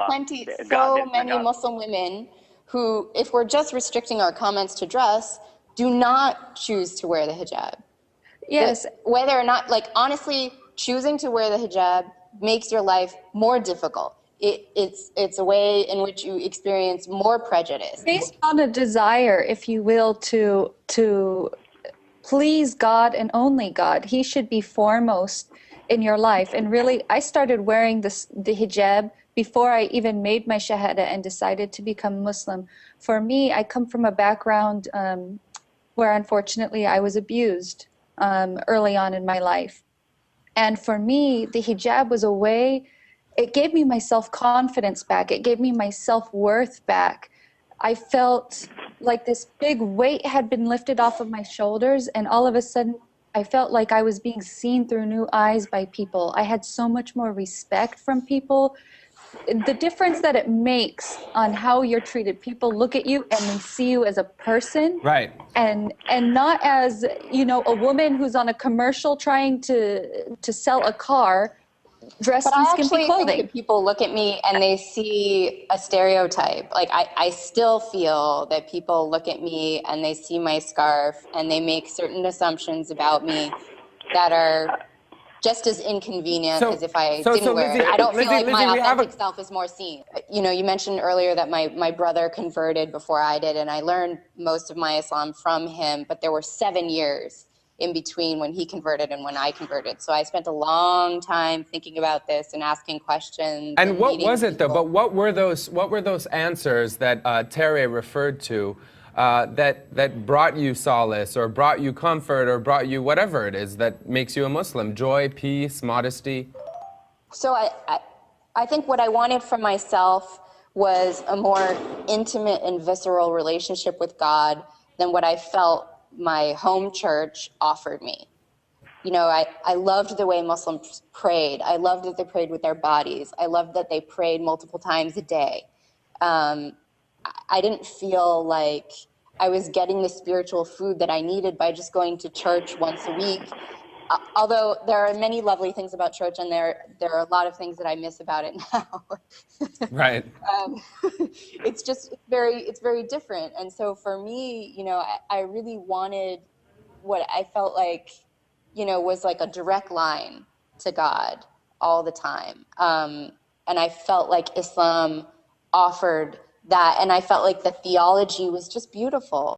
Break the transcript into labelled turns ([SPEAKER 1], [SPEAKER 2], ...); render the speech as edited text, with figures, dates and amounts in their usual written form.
[SPEAKER 1] plenty,
[SPEAKER 2] God
[SPEAKER 1] so
[SPEAKER 2] is
[SPEAKER 1] many
[SPEAKER 2] God.
[SPEAKER 1] Muslim women who, if we're just restricting our comments to dress, do not choose to wear the hijab.
[SPEAKER 3] Yes.
[SPEAKER 1] Whether or not, like, honestly, choosing to wear the hijab makes your life more difficult. It's a way in which you experience more prejudice.
[SPEAKER 3] Based on a desire, if you will, to please God and only God. He should be foremost in your life. And really, I started wearing the hijab before I even made my shahada and decided to become Muslim. For me, I come from a background where unfortunately I was abused early on in my life. And for me, the hijab was a way, it gave me my self-confidence back. It gave me my self-worth back. I felt like this big weight had been lifted off of my shoulders, and all of a sudden, I felt like I was being seen through new eyes by people. I had so much more respect from people. The difference that it makes on how you're treated. People look at you and they see you as a person.
[SPEAKER 4] Right.
[SPEAKER 3] And not as, you know, a woman who's on a commercial trying to sell a car dressed
[SPEAKER 1] But
[SPEAKER 3] in
[SPEAKER 1] I
[SPEAKER 3] skimpy
[SPEAKER 1] actually
[SPEAKER 3] clothing.
[SPEAKER 1] think that people look at me and they see a stereotype. Like, I still feel that people look at me and they see my scarf and they make certain assumptions about me that are just as inconvenient as if I didn't wear it. I don't feel like my authentic self is more seen. You know, you mentioned earlier that my brother converted before I did, and I learned most of my Islam from him, but there were 7 years in between when he converted and when I converted. So I spent a long time thinking about this and asking questions.
[SPEAKER 4] And what was it, though? But what were those answers that Terry referred to that brought you solace or brought you comfort or brought you whatever it is that makes you a Muslim? Joy, peace, modesty?
[SPEAKER 1] So I think what I wanted for myself was a more intimate and visceral relationship with God than what I felt my home church offered me. You know, I loved the way Muslims prayed. I loved that they prayed with their bodies. I loved that they prayed multiple times a day. I didn't feel like I was getting the spiritual food that I needed by just going to church once a week. Although there are many lovely things about church, and there are a lot of things that I miss about it now.
[SPEAKER 4] Right.
[SPEAKER 1] It's very different. And so for me, you know, I really wanted what I felt like, you know, was like a direct line to God all the time. And I felt like Islam offered that, and I felt like the theology was just beautiful.